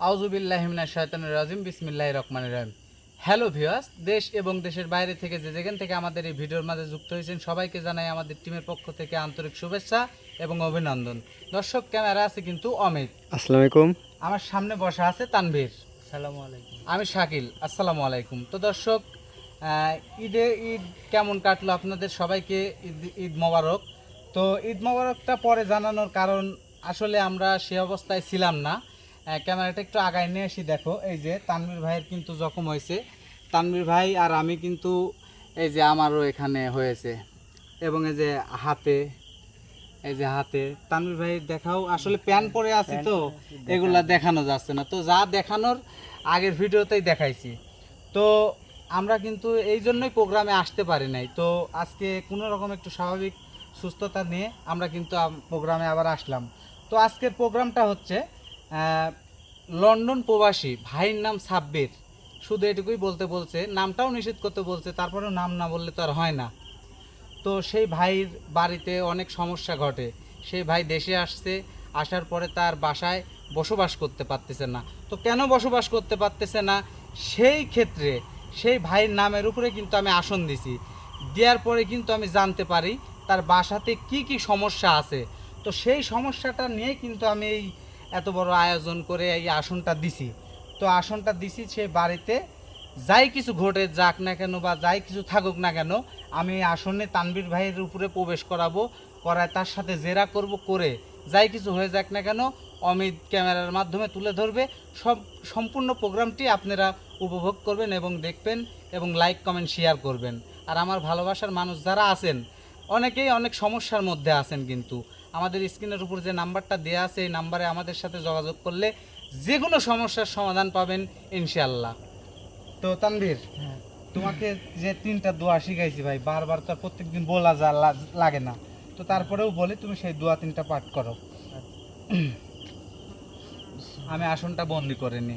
আউযুবিল্লাহি মিনাশ শাইতানির রাজিম বিসমিল্লাহির রহমানির রহিম। হ্যালো ভিউয়ার্স, দেশ এবং দেশের বাইরে থেকে যে যেখান থেকে আমাদের এই ভিডিওর মাঝে যুক্ত হয়েছেন সবাইকে জানাই আমাদের টিমের পক্ষ থেকে আন্তরিক শুভেচ্ছা এবং অভিনন্দন। দর্শক, ক্যামেরা আছে কিন্তু অমিত। আসসালামু আলাইকুম। আমার সামনে বসা আছে তানভীর। আসসালামু আলাইকুম। আমি শাকিল। আসসালামু আলাইকুম। তো দর্শক, ঈদ কেমন কাটলো আপনাদের সবাইকে? ঈদ মোবারক। তো ঈদ মোবারকটা পরে জানানোর কারণ, আসলে আমরা সে অবস্থায় ছিলাম না। ক্যামেরাটা একটু আগায় নিয়ে এসে দেখো, এই যে তানভীর ভাইয়ের কিন্তু জখম হয়েছে। তানভীর ভাই আর আমি কিন্তু, এই যে আমারও এখানে হয়েছে, এবং এই যে হাতে, এই যে হাতে তানভীর ভাই দেখাও। আসলে প্যান পরে আছি তো এগুলা দেখানো যাচ্ছে না, তো যা দেখানোর আগের ভিডিওতেই দেখাইছি। তো আমরা কিন্তু এই জন্যই প্রোগ্রামে আসতে পারি নাই। তো আজকে কোনো রকম একটু স্বাভাবিক সুস্থতা নিয়ে আমরা কিন্তু প্রোগ্রামে আবার আসলাম। তো আজকের প্রোগ্রামটা হচ্ছে লন্ডন প্রবাসী ভাইয়ের নাম সাব্বির। শুধু এটুকুই বলতে বলছে, নামটাও নিষেধ করতে বলছে, তারপরেও নাম না বললে তো আর হয় না। তো সেই ভাইয়ের বাড়িতে অনেক সমস্যা ঘটে। সেই ভাই দেশে আসছে, আসার পরে তার বাসায় বসবাস করতে পারতেছে না। তো কেন বসবাস করতে পারতেছে না, সেই ক্ষেত্রে সেই ভাইয়ের নামের উপরে কিন্তু আমি আসন দিছি। দেওয়ার পরে কিন্তু আমি জানতে পারি তার বাসাতে কি কি সমস্যা আছে। তো সেই সমস্যাটা নিয়ে কিন্তু আমি এই এত বড় আয়োজন করে এই আসনটা দিছি। তো আসনটা দিছি সে বাড়িতে যাই কিছু ঘটে যাক না কেন বা যাই কিছু থাকুক না কেন, আমি এই আসনে তানভীর ভাইয়ের উপরে প্রবেশ করায় তার সাথে জেরা করব, করে যাই কিছু হয়ে যাক না কেন অমিত ক্যামেরার মাধ্যমে তুলে ধরবে। সম্পূর্ণ প্রোগ্রামটি আপনারা উপভোগ করবেন এবং দেখবেন, এবং লাইক কমেন্ট শেয়ার করবেন। আর আমার ভালোবাসার মানুষ যারা আছেন, অনেকেই অনেক সমস্যার মধ্যে আছেন, কিন্তু আমাদের স্ক্রিনের উপর যে নাম্বারটা দেওয়া আছে এই নাম্বারে আমাদের সাথে যোগাযোগ করলে যে কোনো সমস্যার সমাধান পাবেন ইনশাআল্লাহ। তো তানভীর, তোমাকে যে 3টা দোয়া শিখাইছি ভাই, বারবার তো প্রত্যেকদিন বলা লাগে না, তো তারপরেও বলি, তুমি সেই দোয়া 3টা পাঠ করো। আমি আসনটা বন্দি করে নি।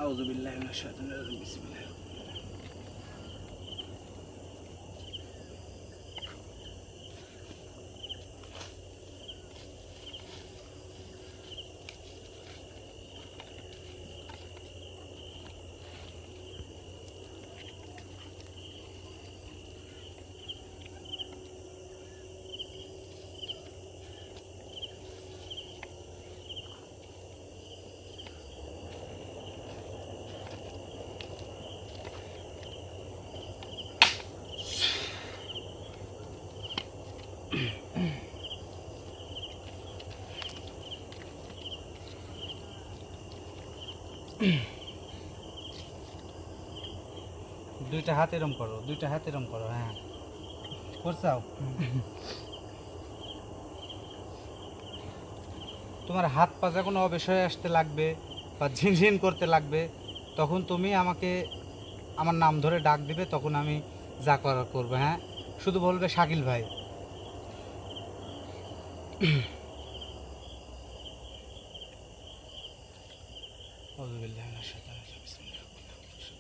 আউযু বিল্লাহি মিনাশ শাইতানির রাজিম বিসমিল্লাহ। দুইটা হাত এরম করো, দুইটা হাত এরম করো। হ্যাঁ, করছাও? তোমার হাত পা যখন অবশ্যই আসতে লাগবে বা ঝিনঝিন করতে লাগবে, তখন তুমি আমাকে আমার নাম ধরে ডাক দিবে, তখন আমি যা করার করবো। হ্যাঁ, শুধু বলবে শাকিল ভাই। আউযু বিল্লাহি মিনাশ শাইতানির রাজিম বিসমিল্লাহির রহমানির রহিম।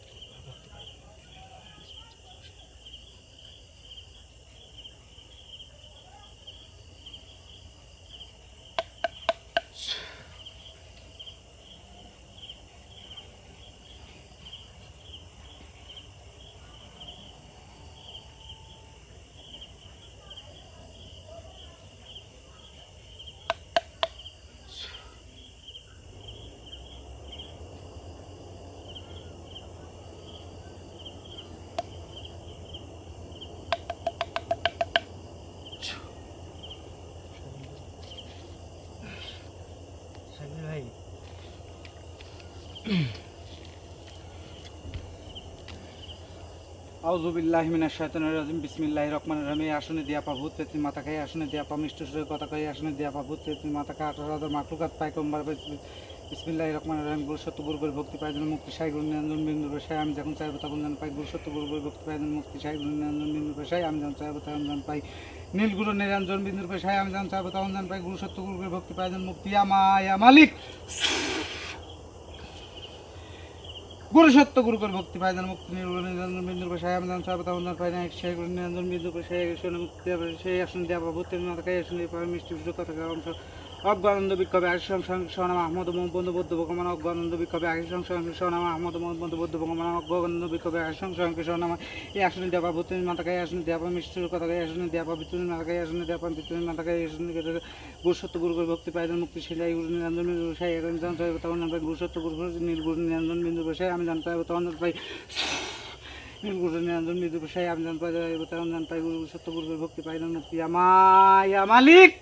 শাকিল ভাই, আউযু বিল্লাহি মিনাশ শাইতানির রাজিম বিসমিল্লাহির রহমানির রহিম। এই আসনে দিয়া পা ভূত পেতনি মাথা খাই, আসনে দিয়া পা মিষ্ট সুরে কথা কই, আসনে দিয়া পা ভূত পেতনি মাথা খা 18,000 মাকলুকাত পাই কমবার। বিসমিল্লাহির রহমানির রহিম। গুরু সত্য গুরু করে ভক্তি পাই যেন মুক্তি সাই গুরু নিরঞ্জন বিন্দু পেশায় আমি যখন চাইবো তখন যেন পাই। গুরু সত্য গুরু করে ভক্তি পাই যেন মুক্তি সাই গুরু নিরঞ্জন বিন্দু পেশায় আমি যখন চাইবো তখন যেন পাই। নীল গুরু নিরঞ্জন বিন্দুর পেশায় আমি যখন চাইবো তখন যেন পাই। গুরু সত্য গুরু করে ভক্তি পাই যেন মুক্তি আমায় মালিক। গুরু সত্য গুরু করে ভক্তি পাই যেন মুক্তি নিরঞ্জন বিন্দুর করে সাহেব জান সাহেব তামন পাই না সেই গুরু নিরঞ্জন বিন্দুর করে সেই শুনে মুক্তি হবে সেই আসন দেওয়া বাবু তেমন মাথায় আসন দিয়ে পাবে মিষ্টি মিষ্টি কথা অংশ অজ্ঞানন্দ বিক্ষোভে আশিসং সোনাম আহমদ মোহাম্মদ বৌদ্ধ ভগবান অজ্ঞানন্দ বিক্ষোভে আশিসং সোনাম আহমদ মোহাম্মদ বৌদ্ধ ভগবান অজ্ঞানন্দ বিক্ষোভে আশিসং সোনাম এই আসনে দেওয়া বাবু তেমন মাথায় আসন দেওয়া পাবে মিষ্টি কথা আসনে দেওয়া পাবে বিতুন মাথায় আসনে দেওয়া পাবে বিতুন মাথায় আসন গুরু সত্য গুরু করে ভক্তি পাই যেন মুক্তি সেলাই গুরু নিরঞ্জন সাই তখন পাই গুরু সত্য গুরু নির্গুরু নিরঞ্জন বিন্দু বসাই আমি জানতে পাই তখন পাই গুরু নিরঞ্জন বিন্দু বসাই আমি জানতে পাই তখন জান পাই গুরু সত্য গুরু করে ভক্তি পাই যেন মুক্তি আমায় মালিক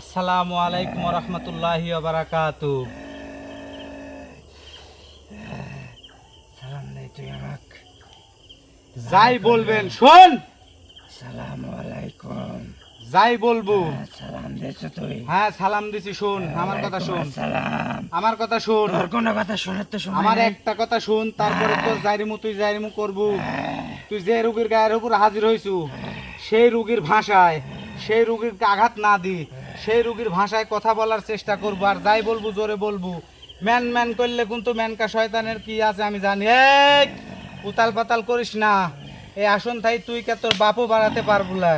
আসসালামু আলাইকুম ওয়া রাহমাতুল্লাহি ওয়া বারাকাতুহু। সালাম দে তুই আমাক। যাই বলবেন শোন, আসসালামু আলাইকুম। যাই বলবো সালাম দেছ তুই? হ্যাঁ সালাম দিছি, শোন আমার কথা শোন, সালাম। আমার কথা শোন, তোর কোন কথা শোনার তো সময় আমার নেই। একটা কথা শোন, তারপরে তোর জাইরিমু তুই জাইরিমু করবু। তুই যে রুগীর গায়ের উপর হাজির হইছু সেই রুগীর ভাষায়, সেই রুগীর আঘাত না দি, সেই রুগীর ভাষায় কথা বলার চেষ্টা করবো। আর যাই বলবো জোরে বলবো। ম্যান ম্যান করলে কিন্তু ম্যানকা শয়তানের কি আছে আমি জানি। এই উতাল পাতাল করিস না। এই আসন থাই তুই কে তোর বাপও বাড়াতে পারবো না।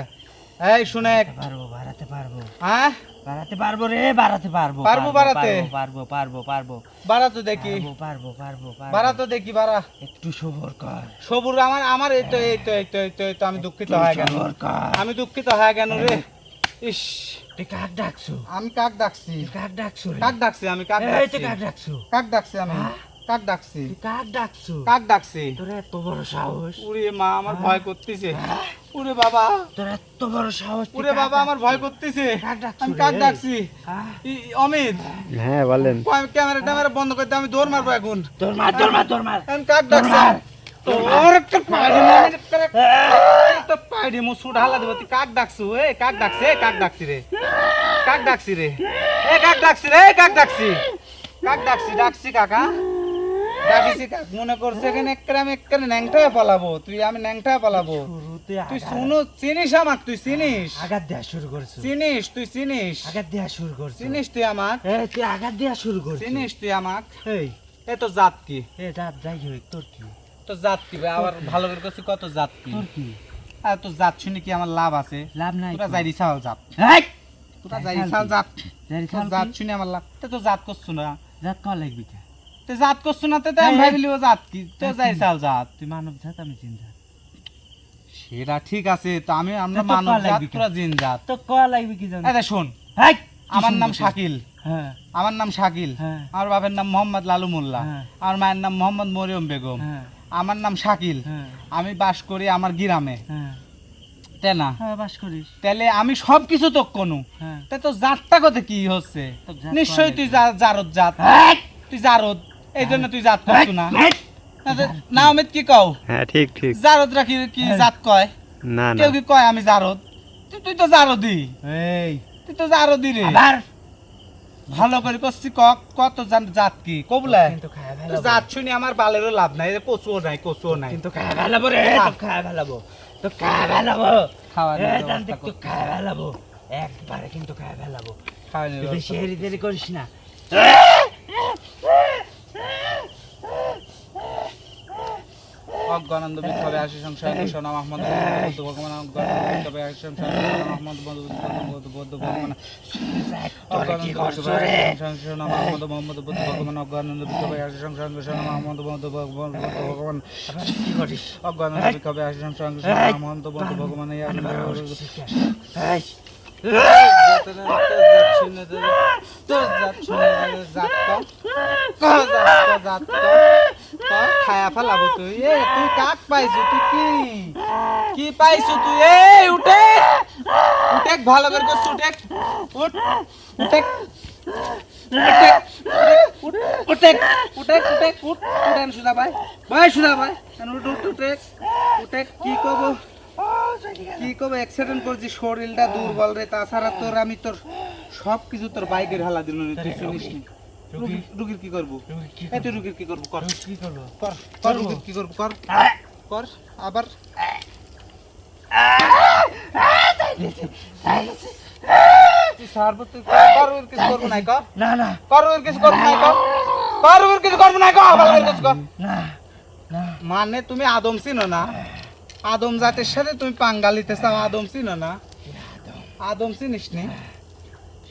এই শুনে পারবো, বাড়াতে পারবো। হ্যাঁ বাড়াতে পারবো রে, বাড়াতে পারবো। পারবো বাড়াতে? পারবো পারবো পারবো বাড়া তো দেখি, পারবো পারবো পারবো। বাড়া তো দেখি, বাড়া। একটু সবর কর। সবুর আমার আমার এই তো এই তো এই তো এই তো এই তো আমি দুঃখিত হয়ে গেল, সবর কর। আমি দুঃখিত হয়ে গেল রে। ইস তুই কাক ডাকছু? আমি কাক ডাকছি, তুই কাক ডাকছু রে? কাক ডাকছি, আমি কাক এই ডাকছি, তুই কাক ডাকছু? কাক ডাকছি, আমি কাক ডাকছি, তুই কাক ডাকছু? কাক ডাকছি। তোর এত বড় সাহস! উরে মা আমার ভয় করতেছে, উরে বাবা, তোর এত বড় সাহস! তুই উরে কাক বাবা আমার ভয় করতেছে। কাক ডাকছু আমি রে? কাক ডাকছি। হ্যাঁ? অমিত হ্যাঁ বলেন। ক্যামেরা ট্যামেরা বন্ধ করতে, আমি দৌড় মারবো এখন। তোর মার, তোর মার, তোর মার! আমি কাক ডাকছি। তোর একটা পাইডি মানে একটা পাইডি মু সুট হালা দেব। তুই কাক ডাকছু? এ কাক ডাকছি, এ কাক ডাকছি রে, কাক ডাকছি রে, এ কাক ডাকছি রে, কাক ডাকছি, কাক ডাকছি, ডাকছি কাকা, ডাকিছি কাক। মনে করছে এখানে এখানে ন্যাংটায় পালাবো। তুই আমি ন্যাংটায় পালাবো। শুরুতে তুই শুনো, চিনিস আমাক? তুই চিনিস? আঘাত দেয়া শুরু করছু। চিনিস? তুই চিনিস? আঘাত দেয়া শুরু করছু। চিনিস তুই আমাক? এই তুই আঘাত দেয়া শুরু করছু। চিনিস তুই আমাক? এই এ তো জাত কি? এ দাঁত যাই হোক, তোর কি? তো জাত কি ভাই? আবার ভালো করে করছি, কত জাত কি? তোর কি? আর তো জাত শুনে কি আমার লাভ আছে? লাভ নাই। তোরা যাই রিসাল জাত, এই! তোরা যাই রিসাল জাত, যারি তোর খাল জাত কি? শুনে আমার লাভ। তো জাত করছো না, জাত কল লাগবি কে? তো জাত করছো না, তো আমি এই, ভাবিলি ও জাত কি? তো যাই রিসাল জাত। তুই মানব জাত, আমি জিন জাত। সেটা ঠিক আছে, তো আমরা তো মানব কল জাত, লাগবি কেন? তোরা জিন জাত। তো কল লাগবি কি জানি? এই শোন, এই! আমার নাম শাকিল, হ্যাঁ আমার নাম শাকিল, হ্যাঁ আমার বাবার নাম মোহাম্মদ লালু মোল্লা, হ্যাঁ। আমার মায়ের নাম মোহাম্মদ মরিয়ম বেগম, হ্যাঁ আমার নাম শাকিল। হ্যাঁ আমি বাস করি আমার গ্রামে, হ্যাঁ তাই না? হ্যাঁ, বাস করিস। তাহলে আমি সব কিছু তো কোনো, হ্যাঁ তাই তো জাতটা কথা কি হচ্ছে? তো জাত নিশ্চয়ই কল তুই লাগবে। জারদ জাত, এই! তুই জারদ, এই জন্য তুই জাত করছো না। এই! না অমিত কি কও? হ্যাঁ ঠিক ঠিক। জারদরা কি কি জাত কয়? না না কেউ কি কয় আমি জারদ? তুই তো জারদি, এই! তুই তো জারদি রে। আবার? ভালো করে করছি, কত জাত কি কবুলা? কিন্তু খায় তো ফেলাবো। জাত শুনি আমার বালেরও লাভ নাই, কচুও নাই, কচুও নাই। কিন্তু খায় ফেলাবো রে, তো খায় ফেলাবো, তো খায় ফেলাবো। খাওয়ানোর এই ব্যবস্থা তান্ত্রিক, তো করতে খায় ফেলাবো। একবারে কিন্তু খায় ফেলাবো। খাওয়ানোর তুই বেশি ব্যবস্থা। হেরি দেরি করিস না। অজ্ঞানন্দ বিক্ষোভে আশিস সংসার সোনা মাহমুদ বৌদ্ধ ভগবান অজ্ঞানন্দ বিক্ষোভে আশিস সংসার সোনা মাহমুদ বৌদ্ধ ভগবান তোরা কি করছো রে? সোনা মাহমুদ মোহাম্মদ বৌদ্ধ ভগবান অজ্ঞানন্দ বিক্ষোভে আশিস সংসার সোনা মাহমুদ বৌদ্ধ ভগবান আবার কি করিস? অজ্ঞানন্দ বিক্ষোভে আশিস সংসার সোনা মাহমুদ বৌদ্ধ ভগবান এই এই! খায়া ফেলাবো তুই। এ তুই কাক পাইছু? তুই কি পাইছু তুই? এই উঠে উঠে, ভালো করে করছু, উঠে উঠ, উঠে উঠে উঠে উঠে উঠ, উঠেন সুধা ভাই, ভাই সুধা ভাই, উঠ উঠ উঠে উঠে। কি কব কি কব, অ্যাক্সিডেন্ট করছি, শরীরটা দুর্বল রে। তাছাড়া তোর আমি তোর সব কিছু তোর বাইকের হালা দিল, তুই শুনিস নি? রুগীর কি করবো? এই তুই রুগীর কি করবো? কর কি করবো? কর কর, রুগীর কি করবো? কর কর আবার তুই সারবো তুই কর ওর কিছু করবো নাই কর না না কর ওর কিছু করবো নাই কর কর ওর কিছু করবো নাই কর আবার ওর কিছু কর না না মানে তুমি আদম চিনো না আদম জাতের সাথে তুমি পাঙ্গালিতে চাও আদম চিনো না আদম চিনিস নি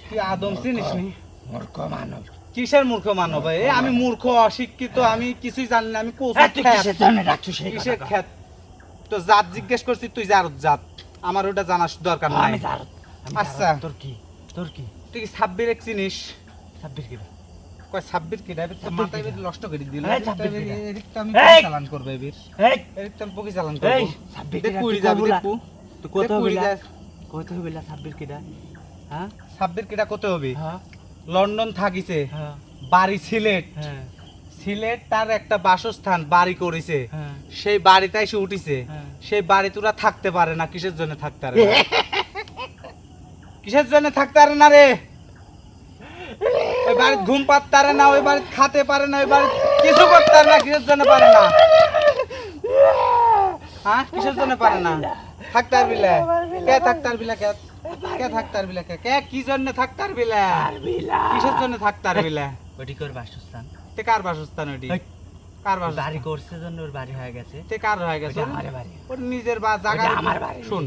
তুই আদম চিনিস নি মূর্খ মানব কিসের মূর্খ মানব এ আমি মূর্খ অশিক্ষিত আমি কিছুই জানি না আমি তুই কিসের জন্য রাখছো সেই কিসের কথা খ্যাত তো জাত জিজ্ঞেস করছি তুই যার জাত আমার ওটা জানার দরকার নাই আমি জারদ আচ্ছা। তোর কি তুই কি সাব্বির এক চিনিস সাব্বির কি কয় সাব্বির কি ডাইবে তো সাব্বির মাথায় কিডা? বের নষ্ট করে দিল এই সাব্বির কিডা? এদিক তো আমি এই! চালান করবে এবির এই এদিক তো আমি পকি চালান এই করব সাব্বির দেখ কিডা কুড়ি তুই যাবি কবুলা দেখু তুই কত দেখ কুড়ি হইলা যা- কত হইলা সাব্বির কিডা হ্যাঁ সাব্বির কিটা কত হবে হ্যাঁ লন্ডন থাকিছে হ্যাঁ বাড়ি সিলেট হ্যাঁ সিলেট তার একটা বাসস্থান বাড়ি করেছে হ্যাঁ সেই বাড়িতে এসে উঠিছে হ্যাঁ। সেই বাড়ি তোরা থাকতে পারে না কিসের জন্য থাকতে পারে না? কিসের জন্য থাকতে পারে না রে ওই বাড়ি ঘুম পাতে পারে না ওই বাড়ি খাতে পারে না ওই বাড়ি কিছু করতে পারে না কিসের জন্য পারে না হ্যাঁ কিসের জন্য পারে না থাকতে পারবি না কে থাকতে পারবি না কে কে থাকতে পারবি না কে কি জন্য থাকতে পারবি না কিসের জন্য থাকতে পারবি না ওটি কর বাসস্থান তে কার বাসস্থান ওটি এই, কার বাড়ি বাসস্থান করছে জন্য ওর বাড়ি হয়ে গেছে তে কার হয়ে গেছে ওটা আমারে বাড়ি ওর নিজের বা জায়গা ওটা আমার বাড়ি। শুন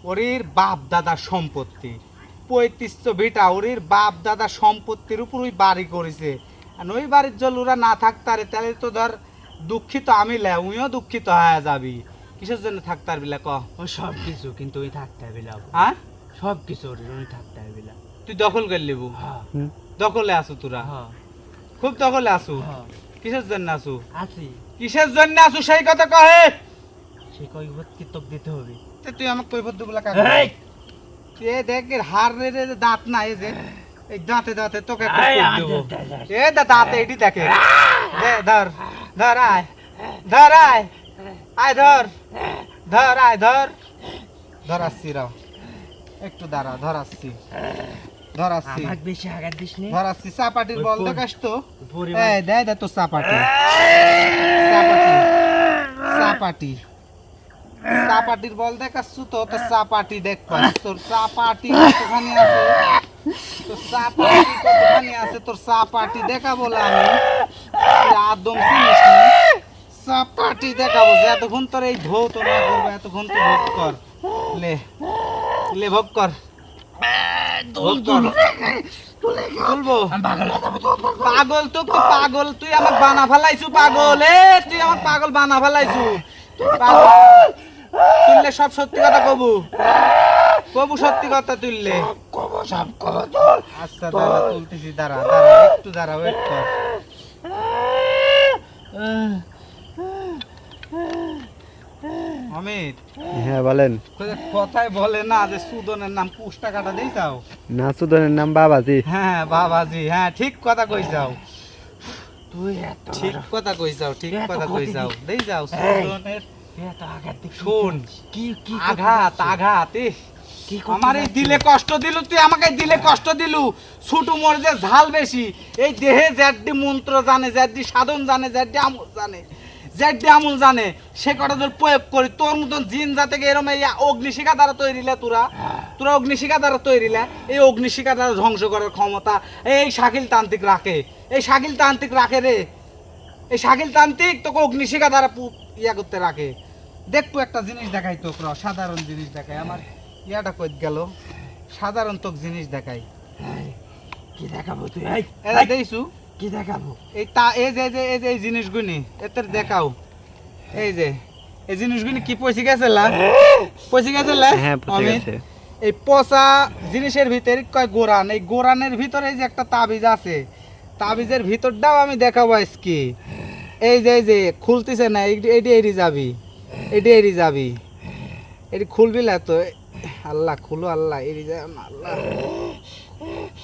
ওরির বাপ দাদা সম্পত্তি 35 বিটা ওরির বাপ দাদা সম্পত্তির উপর ওই বাড়ি করেছে আর ওই বাড়ির জল ওরা না থাকতে পারে তাহলে তো ধর দুঃখিত আমি লে উইও দুঃখিত হয়ে যাবি কিসের জন্য থাকতে পারবি লে ক ও সব কিছু কিন্তু ওই থাকতে হবে না হ্যাঁ সব কিছু ওর ওই থাকতে হবে না তুই দখল করে লিবু হ্যাঁ দখলে আসু তোরা হ্যাঁ খুব দখলে আসু হ্যাঁ কিসের জন্য আসু আছি কিসের জন্য আসু সেই কথা কহে সে কই কি তোক দিতে হবে তে তুই আমাকে কৈফত দেবলা কাক এই এ দেখ এর হাড় রে দাঁত না এই যে এই দাঁতে দাঁতে তোকে একটা এই, কোপ আমার দেবো। দাঁতে, এ দাঁতে এটি দেখে দে ধর ধর আয় ধর আয় আয় ধর ধর আয় ধর ধর আসছি রাও একটু দাঁড়া ধর আসছি ধর আসছি আমাকে বেশি আঘাত দিস নি ধর আসছি চাপাটির ওই বল পর- দেখাস তো পরিবার এই দে দে তো চাপাটি চাপাটি চাপাটি চাপাটির বল দেখাচ্ছু তো তোর চাপাটি দেখ পাস তোর চাপাটি কতখানি আছে তোর চাপাটি কতখানি আছে তোর চাপাটি দেখা বলে আমি তুই আদম চিনিস না চাপাটি দেখাবো যে এতক্ষণ তোর এই ধৌ তো না করবো এতক্ষণ তুই ভোগ কর লে লে ভোগ কর ভোগ কর তুলবো পাগল তো তুই পাগল তুই আমাকে বানা ফেলাইছু পাগল এ তুই আমাকে পাগল বানা ফেলাইছু পাগল তুললে সব সত্যি কথা কবু কবু সত্যি কথা তুললে সব কব আচ্ছা দাঁড়া তুলতেছি দাঁড়া দাঁড়া একটু দাঁড়া ওয়েট কর অমিত হ্যাঁ বলেন কথাই বলে না যে সুদনের নাম পুষ্টা কাটা দেই যাও নাসুদনের নাম বাবাজি হ্যাঁ বাবাজি হ্যাঁ ঠিক কথা কই যাও তুই এত ঠিক কথা কই যাও ঠিক এত কথা কই গতি যাও দি- দেই যাও এই। সুদনের এত আঘাত দিস শোন কি কি আঘাত আঘাত কি আমার এই দিলে কষ্ট দিলু তুই আমাকে দিলে কষ্ট দিলু ছুটু মোর যে ঝাল বেশি এই দেহে জ্যাড্ডি মন্ত্র জানে জ্যাড্ডি সাধন জানে জ্যাড্ডি আমল জানে জ্যাড্ডি আমল জানে সে কটা তোর প্রয়োগ করি তোর মতন জিন জাতে এরম এই অগ্নিশিখা দ্বারা তৈরিলে তোরা অগ্নিশিখা দ্বারা তৈরিলে এই অগ্নিশিখা দ্বারা ধ্বংস করার ক্ষমতা এই শাকিল তান্ত্রিক রাখে এই শাকিল তান্ত্রিক রাখে রে এই শাকিল তান্ত্রিক তোকে অগ্নিশিখা দ্বারা ইয়া করতে রাখে দেখবো একটা জিনিস দেখাই তোকে সাধারণ জিনিস দেখাই আমার ইয়াটা কই গেল সাধারণ তোকে জিনিস দেখাই কি দেখাবো তুই এই এরা দেইছু কি দেখাবো এই তা এই জিনিসগুলি এতে দেখাও এই যে এই জিনিসগুলি কি পয়সা গেছে লা পয়সা গেছে লা হ্যাঁ পচে অমিত? গেছে এই পচা জিনিসের ভিতরে কয় গোরান এই গোরানের ভিতরে এই যে একটা তাবিজ আছে তাবিজের ভিতরটাও আমি দেখাবো আজকে এই যে খুলতেছে না এটি এড়ি যাবি এটি এড়ি যাবি এটি খুলবি না তো আল্লাহ খুলো আল্লাহ এড়ি যায় না আল্লাহ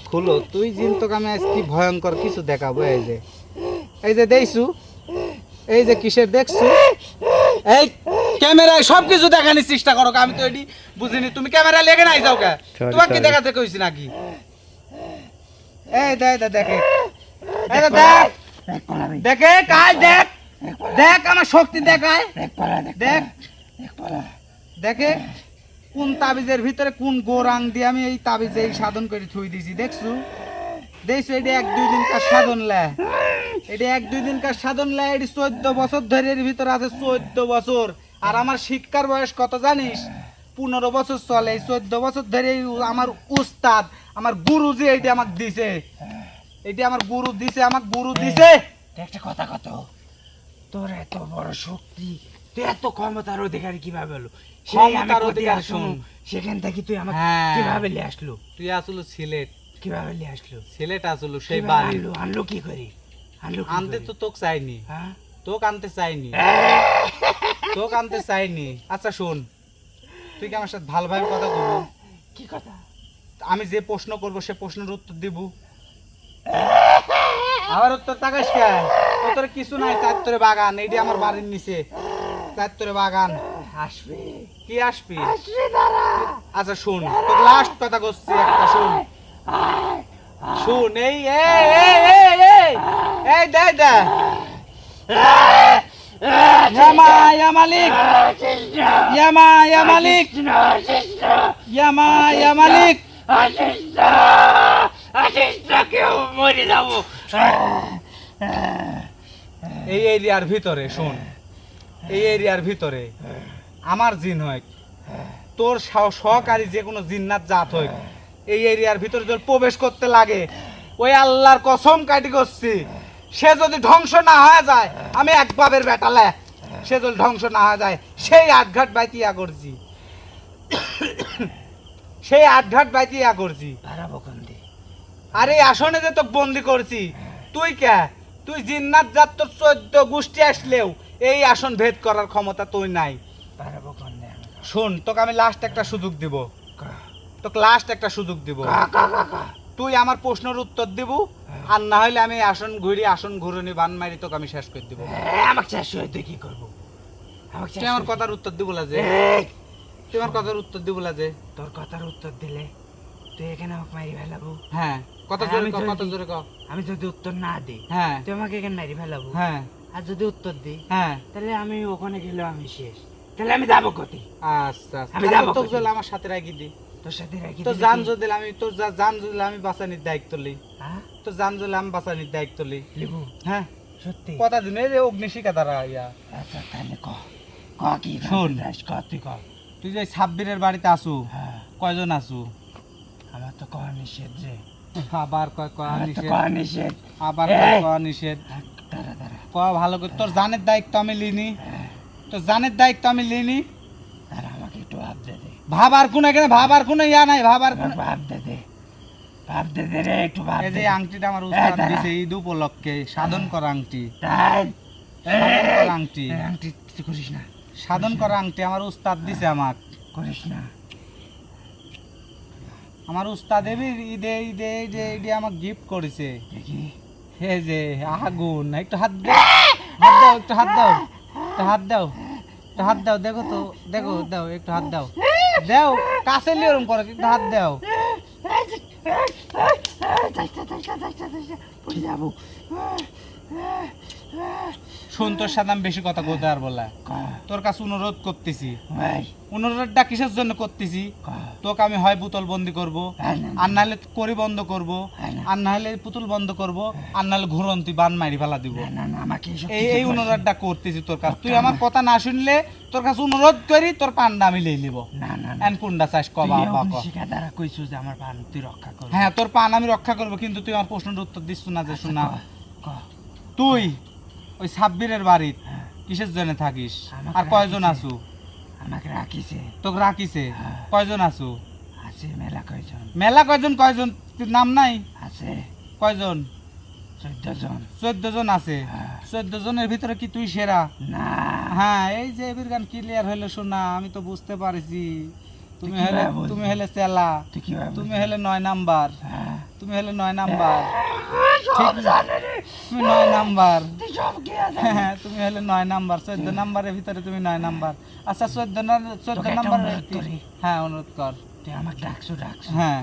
খুলো তুই জিন তোকে আমি আজ কি ভয়ঙ্কর কিছু দেখাবো এই যে দেখছু এই যে কিসের দেখছু এই ক্যামেরায় সব কিছু দেখানোর চেষ্টা করো আমি তো এটি বুঝিনি তুমি ক্যামেরা লেগে নাই যাও কে Sorry, তোমাকে sorry. দেখাতে কইছি নাকি এই দেখে এই দেখ এক কলামি দেখে কাজ দেখ দেখ আমার শক্তি দেখায়, দেখ পালা দেখ দেখ দেখ পালা দেখে কোন তাবিজের ভিতরে কোন গোরাং দিয়ে আমি এই তাবিজ এই সাধন করে থুই দিছি। দেখছু দেখছো এটা 1-2 দিনকার সাধন লে, এটা 1-2 দিনকার সাধন লে। এটি 14 বছর ধরে এর ভিতরে আছে, 14 বছর। আর আমার শিক্ষার বয়স কত জানিস? 15 বছর চলে। এই 14 বছর ধরে আমার উস্তাদ, আমার গুরুজি এইটা আমাকে দিছে, এইটা আমার গুরু দিছে, আমার গুরু দিছে। তুই একটা কথা কত, তোর এত বড় শক্তি, তুই এত ক্ষমতার অধিকারী কিভাবে হলো? সেই আমি ক্ষমতার অধিকার অধিকার শুন, শুন। সেখান থেকে তুই আমাকে হ্যাঁ। কিভাবে নিয়ে আসলো? তুই আসলো সিলেট, কিভাবে নিয়ে আসলো? সিলেট আসলো সেই কিভাবে বাড়ি। আনলো? আনলো কি করে? আনলো কি আনতে করে? তো তোকে চাইনি, হ্যাঁ? তোকে আনতে চাইনি, তোকে আনতে চাইনি। আচ্ছা শোন, তুই কি আমার সাথে ভালোভাবে কথা বলবো? কি কথা? আমি যে প্রশ্ন করব সে প্রশ্নের উত্তর দিব। আবার উত্তর তাকাস কে? তোর কিছু নাই, চারতরে বাগান, এইটি আমার বাড়ির নিচে, চারতরে বাগান। আসবে কি আসবি? আসবে দাঁড়া। আচ্ছা শোন, তোর লাস্ট কথা করছি একটা, শোন শোন। এই এই এই এই এই এই দে দে ইয়ামা ইয়া মালিক, ইয়ামা ইয়া মালিক, ইয়ামা ইয়া মালিক। কেউ মরে যাবো। এই এরিয়ার ভিতরে শোন, এই এরিয়ার ভিতরে আমার জিন হয়, তোর সহকারী যে কোনো জিন্নাত জাত হয়, এই এরিয়ার ভিতরে যদি প্রবেশ করতে লাগে, ওই আল্লাহর কসম কাটি করছি, সে যদি ধ্বংস না হয়ে যায়, আমি এক বাবের বেটালে, সে যদি ধ্বংস না হয়ে যায়, সেই আটঘাট বাইতিয়া করছি, সেই আটঘাট বাইতিয়া করছি। পারাবো কোনদি? আরে আসনে যে তোকে বন্দি করছি, তুই কে? তুই জিন্নাত জাত, তোর 14 গোষ্ঠী আসলেও এই আসন ভেদ করার ক্ষমতা তুই নাই। পারাবো কোনদি? শোন, তোকে আমি লাস্ট একটা সুযোগ দিব, তোকে লাস্ট একটা সুযোগ দিব। তুই আমার প্রশ্নের উত্তর দিব, আর না হলে আমি আসন ঘুরনি বান মারি তোকে আমি শেষ করে দিব। আমাকে শেষ হয়ে তুই কি করবো? আমাকে তুই আমার কথার উত্তর দিব যে, তুই আমার কথার উত্তর দিব যে। তোর কথার উত্তর দিলে তুই এখানে আমাকে মারি ফেলাবো। হ্যাঁ, কত আর জোরে আমি ক, কত যদি- জোরে ক। আমি যদি উত্তর না দিই, হ্যাঁ তুই আমাকে এখানে মারি ফেলাবো। হ্যাঁ আর যদি উত্তর দিই, হ্যাঁ। তাহলে আমি ওখানে গেলেও আমি শেষ। তাহলে আমি যাবো কোথায়? আচ্ছা আচ্ছা, আমি যাবো তোকে কোথায়? যদি আমার সাথে রাখি দি, তোর সাথে রাখি তোর দিলে জান কি? যদি আমি, তোর জান যদি আমি বাঁচানির দায়িত্ব লই, হ্যাঁ? তোর জান যদি আমি বাঁচানির দায়িত্ব লই। লিবু হ্যাঁ, সত্যি? কথা দিন এই যে অগ্নিশিখা দ্বারা ইয়া। আচ্ছা তাহলে ক কি শোন। জানতে চাস? ক তুই ক। তুই যে সাব্বিরের বাড়িতে আসু, হ্যাঁ, কয়জন আসু? আমার তো কওয়া নিষেধ রে। আবার কয় কয়া আমার তো নিষেধ, কওয়া নিষেধ। আবার কয় এই! কয়া নিষেধ। দাঁড়া দাঁড়া কয়া ভালো করে, তোর জানের দায়িত্ব আমি লিনি, তোর জানের দায়িত্ব আমি লিনি। দাঁড়া, আমাকে একটু ভাব দে দে। ভাবার কোন এখানে, ভাবার কোনো ইয়া নাই, ভাবার কোন। আমাকে ভাব দে দে, ভাব দে দে রে, একটু ভাব এই দে যে দে। আংটিটা আমার উস্তাদ দাঁড়া। দিছে ঈদ উপলক্ষে, সাধন করা আংটি, তাই? সাধন করা আংটি, আংটি তুই করিস না, সাধন করা আংটি আমার উস্তাদ দিছে আমাক। করিস না। আমার উস্তাদ ঈদে ঈদে এই যে এইটা আমাকে গিফট করেছে। দেখি এই যে আগুন, একটু হাত দে, হাত দাও, একটু হাত দাও, একটু হাত দাও, একটু হাত দাও, দেখো তো, দেখো, দাও একটু হাত দাও, দাও কাছে লিয়ে ওরম করো, একটু হাত দাও। পড়ে যাবো। শোন, তোর সাথে আমি বেশি কথা বলতে পারবো না, ক তোর কাছে অনুরোধ করতেছি। ভাই, অনুরোধটা কিসের জন্য করতেছি? ক তোকে আমি হয় বোতল বন্দি করব, আর নাহলে করি বন্ধ করব, আর নাহলে পুতুল বন্ধ করব, আর নাহলে ঘুরন্তি বান মারি ফেলা দিব। না না না, আমাকে এসব এই কিছু এই বলিস না। অনুরোধটা করতেছি তোর কাছে। তুই আমার কথা না শুনলে তোর কাছে অনুরোধ করি, তোর পান্ডা আমি লই লিব। না না না, এন কোনটা চাস তুই কবা বা ক। অগ্নিশিখা দ্বারা কইছো যে আমার প্রাণ তুই রক্ষা করবি। হ্যাঁ, তোর পান আমি রক্ষা করব, কিন্তু তুই আমার প্রশ্নের উত্তর দিচ্ছ না যে। আচ্ছা, শোনা, ক, ক। তুই ওই সাব্বিরের বাড়িত হ্যাঁ, কিসের জন্য থাকিস, আমাকে আর কয়জন রাখিছে। আছু? আমাকে রাখিছে। তোকে রাখিছে, হ্যাঁ। কয়জন আছু? আছে মেলা কয়জন? মেলা কয়জন, কয়জন তোর নাম নাই? আছে কয়জন? 14 জন। 14 জন আছে। হ্যাঁ। 14 জনের ভিতরে কি তুই সেরা? না, হ্যাঁ, এই যে এবির গান ক্লিয়ার হইলো শোনা, আমি তো বুঝতে পারছি। তুমি তুই হলে, কিভাবে বুঝলি? তুমি হলে চেলা, তুই কিভাবে তুমি বুঝলি? হলে 9 নাম্বার, হ্যাঁ, তুমি হলে 9 নাম্বার, সব জানে রে। তুমি 9 নাম্বার। তুই সব কি আছে? হ্যাঁ, তুমি হলে 9 নাম্বার, 14 নাম্বারের ভিতরে তুমি 9 নাম্বার। আচ্ছা, 14 তোকে একটা নাম্বার অনুরোধ করি। হ্যাঁ, অনুরোধ কর। তুই আমাকে ডাকছো। হ্যাঁ,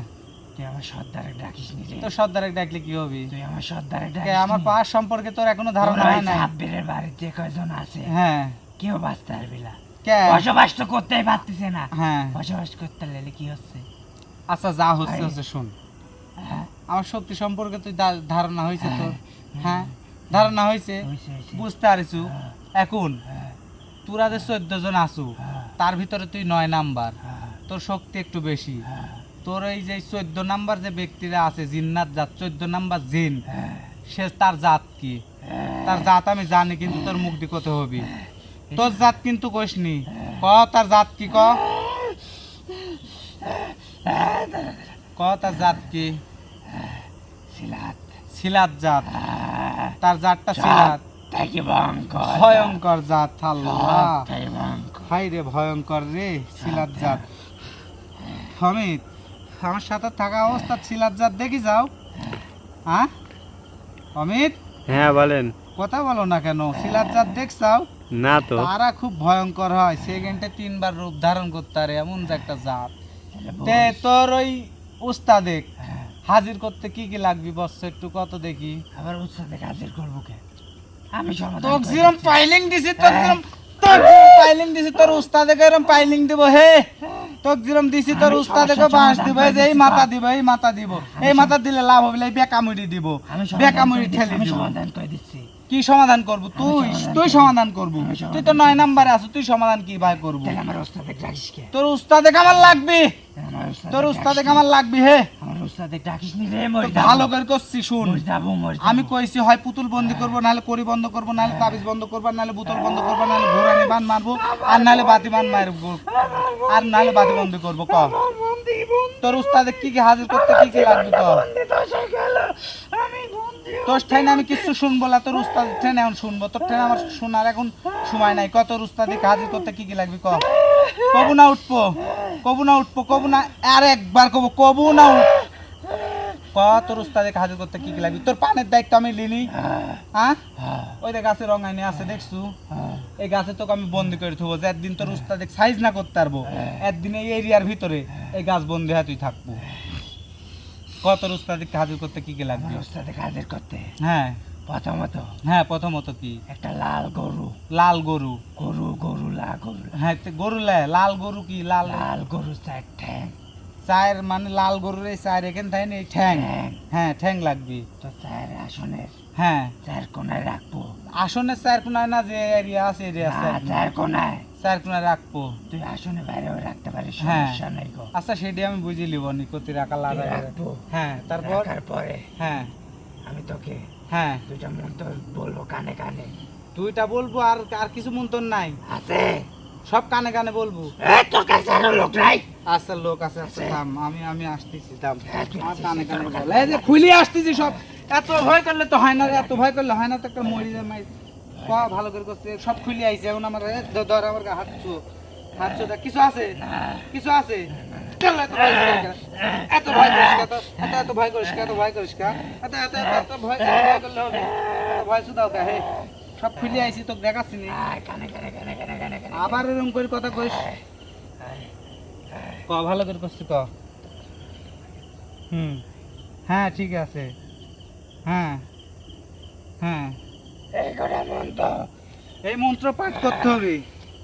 তুই আমার সর্দারে ডাকিস নি রে। তোর সর্দারে ডাকলে কি হবে? তুই আমার সর্দারে কে, ডাকিস আমার পাওয়ার সম্পর্কে তোর এখনো ধারণা হয় না? সাব্বিরের বাড়িতে কয়জন আছে, হ্যাঁ কেউ বাঁচতে পারবি না। কে? বসবাস তো করতেই পারতেছে না। হ্যাঁ বসবাস করতে লাগলে কি হচ্ছে? আচ্ছা যা হচ্ছে হচ্ছে শোন, হ্যাঁ, আমার শক্তি সম্পর্কে তুই ধারণা হয়েছে তোর? হ্যাঁ ধারণা হয়েছে, হইছে, হইছে। বুঝতে পারিছু। এখন হ্যাঁ, তোরা যে 14 জন আসু, হ্যাঁ, তার ভিতরে তুই 9 নাম্বার, হ্যাঁ, তোর শক্তি একটু বেশি। হ্যাঁ, তোর এই যে 14 নাম্বার যে ব্যক্তিরা আছে, জিন্নাত জাত, 14 নাম্বার জিন, হ্যাঁ, সে তার জাত কি? তার জাত আমি জানি, কিন্তু তোর মুখ দিয়ে কত হবি? তোর জাত কিন্তু কইসনি, ক তার জাত কি? ক ক তার জাত কি? সিলাত। সিলাত জাত, হ্যাঁ, তার জাতটা সিলাত। তাকে ভয়ঙ্কর। ভয়ঙ্কর জাত, আল্লাহ তাই ভয়ঙ্কর। হাই রে ভয়ঙ্কর রে সিলাত জাত। হমিদ, আমার সাথে থাকা অবস্থা সিলাত জাত দেখি যাও। হ্যাঁ অমিত, হ্যাঁ বলেন। কথা বলো না কেন? সিলাত জাত দেখছাও? না তো। তারা খুব ভয়ঙ্কর হয়, সেকেন্ডে 3 বার রূপ ধারণ করতে পারে, এমন যে একটা জাত। তে তোর ওই উস্তাদেক হাজির করতে কি কি লাগবি বস একটু কত দেখি। আবার উৎসাহে হাজির করবো কে? আমি সমাধান তোক করে যেরম দিচ্ছি। পাইলিং দিছি, তোর যেরম পাইলিং দিছি, তোর উস্তাদেকে এরম পাইলিং দিব। হে তোক যেরম দিছি, তোর আমি উস্তাদেকে সমস্যার বাঁশ সমাধান দিব। করে এই যে এই দিচ্ছি, মাথা বাপ। দিব, এই মাথা দিব, এই মাথা দিলে লাভ হবে, এই বেকামুড়ি দিব, আমি সমাধান বেকামুড়ি করে দিচ্ছি, ঠেলি আমি দিব। সমাধান করে দিচ্ছি। কি সমাধান করবো তুই? সমাধান তুই করবো। সমাধান করবো? আমি তুই সমাধান তো 9 করবো। নাম্বারে আছো, তুই সমাধান কি ভাই করবো? তাহলে আমার ওস্তাদে ডাকিস কে? তোর উস্তাদেকে আমার লাগবে, আমার ওস্তাদে তোর ডাকিস উস্তাদেকে নি। আমার লাগবে। হে আমার ওস্তাদে ডাকিস নি রে, মর তো যাবো। ভালো করে করছি শুন, মর যাবো, মর যাবো। আমি কইছি হয় পুতুল বন্দি করবো, নাহলে করি বন্ধ করবো, নাহলে তাবিজ বন্ধ করবো, নাহলে বোতল বন্ধ করবো, নাহলে ঘোরানি বান মারবো, আর নাহলে বাতি বান মারবো, আর নাহলে বাতি বন্ধ করবো। ক তোর উস্তাদে কি কি হাজির করতে কি কি লাগবে? ক তোর ঠেনে আমি কিছু শুনবো না, তোর উস্তাদের ঠেনে এখন শুনবো, তোর ঠেনে আমার শোনার এখন সময় নাই। ক তোর উস্তাদে হাজির করতে কি কি লাগবে? ক কবু না উঠবো, কবু না উঠবো, কবু না, আর একবার কবু, কবু না ক তোর উস্তাদে হাজির করতে কি কি লাগবে? তোর পানের দায়িত্ব আমি লিনি। হ্যাঁ ওই যে গাছে রঙাইনি আছে দেখছু, এই গাছে তোকে আমি বন্দি করে থবো, যে একদিন তোর উস্তাদে সাইজ না করতে পারবো, একদিন এই এরিয়ার ভিতরে এই গাছ বন্দি হয়ে তুই থাকবো। কত উস্তাদে হাজির করতে কি কি লাগবে? আমার ওস্তাদে হাজির করতে হ্যাঁ প্রথমত হ্যাঁ প্রথমত কি? একটা লাল গরু। লাল গরু। গরু গরু লা গরু। হ্যাঁ তো গরু লাল গরু কি? লাল লাল গরু 4 ঠ্যাং। চায়ের মানে লাল গরুর এই চায়ের এখানে থাকে না, এই ঠ্যাং। ঠ্যাং। হ্যাঁ ঠ্যাং লাগবে। তো 4 আসনের হ্যাঁ 4 কোণায় রাখবো। আসনের চায়ের কোনায় না, যে এরিয়া আছে এরিয়া না, 4 কোণায়। চায়ের কোনায় রাখবো। তুই আসনে বাইরেও রাখতে পারিস, হ্যাঁ। সমস্যা নাই গো। আচ্ছা সেটি আমি বুঝে নিব নিকতি রাখা তুই লাগা। রাখবো। হ্যাঁ তারপর? রাখার পরে হ্যাঁ আমি তোকে হ্যাঁ 2টা মন্ত্র বলবো কানে কানে। দুইটা বলবো, আর আর কিছু মন্তর নাই? আছে? সব কানে কানে বলবো। তোর কাছে আরো লোক নাই? আচ্ছা লোক আছে, আচ্ছা থাম, আমি আসতেছি থাম। হ্যাঁ, তুই আমার আসিস, কানে তোর কানে কথা বল। এই যে খুলে আসতেছি সব। এত ভয় করলে তো হয় না রে, এত ভয় করলে হয় না, তো একটা মরি যায় মাই। ক ভালো করে করছে, সব খুলে আইছে এখন আমার। ধর আমার গা হাত ছু, হাত ছু। দেখ কিছু আছে, কিছু আছে? চল, এত ভয় করিস কা? এত ভয় করিস কা? এত ভয় করিস কা? এত ভয় করলে হবে? এত ভয় শুধাও কা? হে সব খুলে আইছি, তোকে দেখাচ্ছি নি। কানে কানে কানে কানে কানে কানে। আবার এরকম করে কথা কইস। ক ভালো করে করছিস ক। হ্যাঁ ঠিক আছে। হ্যাঁ হ্যাঁ এই কটা মন্ত্র এই মন্ত্র পাঠ করতে হবে।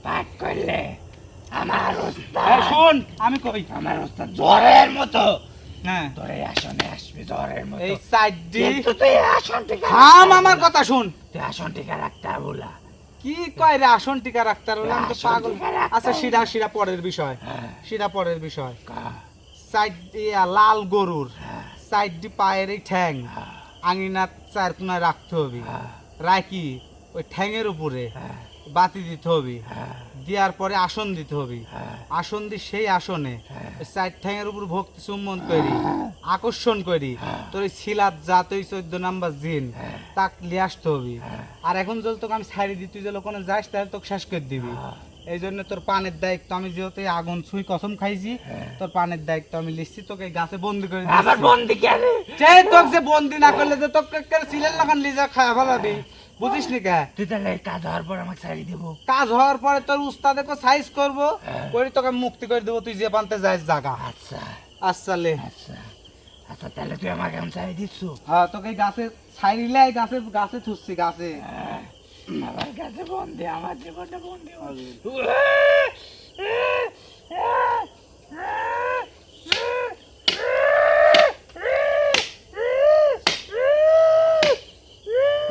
পাঠ করলে আমার ওস্তাদ, এই শোন আমি কই। আমার ওস্তাদ জ্বরের মতো হ্যাঁ তোর এই আসনে আসবি, জ্বরের মতো। এই সাইডি কিন্তু তুই আসন টিকা থাম, আমার কথা শুন। তুই আসন টিকা রাখতে বলা। কি কয় রে আসন টিকা রাখতে পারলাম তো আসন পাগল। টিকা রাখতে আচ্ছা সিধা পরের বিষয়, সিধা পরের বিষয়। কা সাইড লাল গরুর সাইড দি পায়ের এই ঠ্যাং আঙিনার চার কোনায় রাখতে হবে। রাখি ওই ঠ্যাংয়ের উপরে বাতি দিতে হবে, দেওয়ার পরে আসন দিতে হবে। আসন দি সেই আসনে ওই চার ঠ্যাংয়ের উপর ভক্তি চুম্বন করি, আকর্ষণ করি তোর ওই ছিলাত যা তুই 14 নাম্বার জিন তাক লিয়ে আসতে হবে। আর এখন যদি তোকে আমি ছাড়ি দিই, তুই যে ওখানে যাস তাহলে তোকে শেষ করে দিবি। এই জন্য তোর পানের দায়িত্ব আমি, যেহেতু এই আগুন ছুঁই কসম খাইছি, তোর পানের দায়িত্ব আমি লিখছি, তোকে এই গাছে বন্দি করে আমার দিচ্ছি। বন্দি কেন? তোকে যে বন্দি না করলে যে তোকে সিলেন লাগান লিজা খায় ফেলাবি, বুঝিস নি কে? তুই তাহলে এই কাজ হওয়ার পর আমাকে ছাড়ি দেবো। কাজ হওয়ার পরে তোর উস্তাদে সাইজ করবো, করে তোকে মুক্তি করে দেবো, তুই যে পান্তে যাস জাগা। আচ্ছা আচ্ছা লে। আচ্ছা আচ্ছা তাহলে তুই আমাকে এখন চাই দিচ্ছ? হ্যাঁ তোকে এই গাছে ছাইরিলাই গাছে গাছে থুসছি গাছে। আমার কাছে বন্ধে, আমার জীবনটা বন্ধে।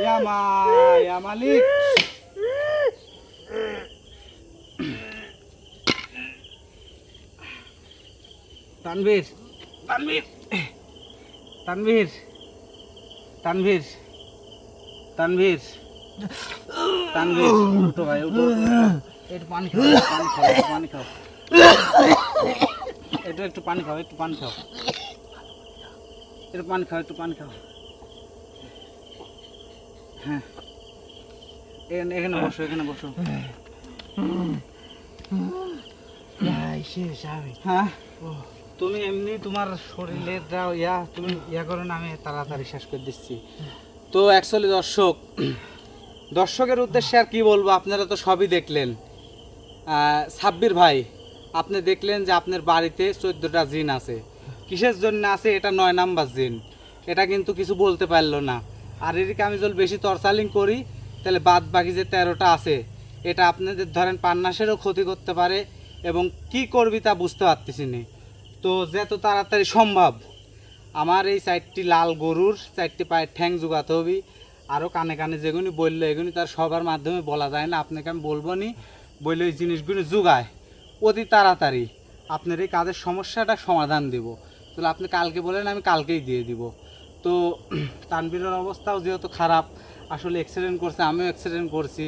ইয়া মালিক। তানভীর তানভীর তানভীর তানভীর তানভীর তানভীর উঠো ভাই উঠো, একটু পানি খাও, পানি খাও, একটু পানি খাও, একটু পানি খাও, একটু পানি খাও, একটু পানি খাও। হ্যাঁ এখানে বসো, এখানে বসো। শেষ আমি। হ্যাঁ তুমি এমনি তোমার শরীরের যা তুমি করো না, আমি তাড়াতাড়ি শেষ করে দিচ্ছি। তো অ্যাকচুয়ালি দর্শকের উদ্দেশ্যে আর কি বলবো, আপনারা তো সবই দেখলেন। সাব্বির ভাই, আপনি দেখলেন যে আপনার বাড়িতে 14টা জিন আছে। কিসের জন্য আছে? এটা 9 নাম্বার জিন। এটা কিন্তু কিছু বলতে পারলো না। আর এদিকে আমি যদি বেশি টর্চারিং করি তাহলে বাদ বাকি যে 13টা আছে এটা আপনাদের ধরেন পান্নাসেরও ক্ষতি করতে পারে, এবং কি করবি তা বুঝতে পারতেছি না। তো যত তাড়াতাড়ি সম্ভব আমার এই 4টি লাল গরুর 4টি পায়ের ঠ্যাং জোগাতে হবে। আরও কানে কানে যেগুলি বললো এগুলি তার সবার মাধ্যমে বলা যায় না, আপনাকে আমি বলবো নি, বললে ওই জিনিসগুলি জোগায় অতি তাড়াতাড়ি আপনার এই কাজের সমস্যাটা সমাধান দেব। তাহলে আপনি কালকে বলেন, আমি কালকেই দিয়ে দিব। তো তানভীরের অবস্থাও যেহেতু খারাপ, আসলে অ্যাক্সিডেন্ট করছে, আমিও অ্যাক্সিডেন্ট করছি,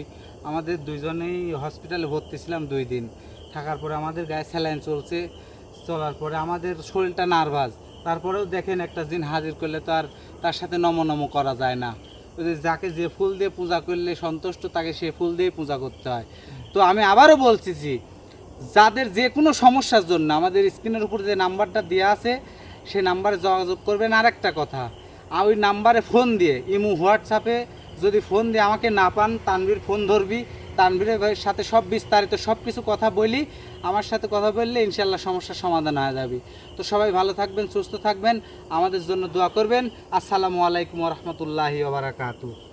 আমাদের দুইজনেই হসপিটালে ভর্তি ছিলাম 2 দিন। থাকার পরে আমাদের গায়ে স্যালাইন চলছে, চলার পরে আমাদের শরীরটা নার্ভাস। তারপরেও দেখেন একটা জিন হাজির করলে তো আর তার সাথে নম করা যায় না। ওই যে যাকে যে ফুল দিয়ে পূজা করলে সন্তুষ্ট তাকে সে ফুল দিয়ে পূজা করতে হয়। তো আমি আবারও বলছি, যাদের যে কোনো সমস্যার জন্য আমাদের স্ক্রিনের উপর যে নাম্বারটা দেওয়া আছে সেই নাম্বারে যোগাযোগ করবেন। আর একটা কথা, ওই নাম্বারে ফোন দিয়ে ইমো হোয়াটসঅ্যাপে যদি ফোন দিয়ে আমাকে না পান, তানভীর ফোন ধরবি, তানভীরের ভাইয়ের সাথে সব বিস্তারিত সব কিছু কথা বলি, আমার সাথে কথা বললে ইনশাল্লাহ সমস্যার সমাধান হয়ে যাবে। তো সবাই ভালো থাকবেন, সুস্থ থাকবেন, আমাদের জন্য দোয়া করবেন। আসসালামু আলাইকুম ওয়া রাহমাতুল্লাহি ওয়া বারাকাতুহু।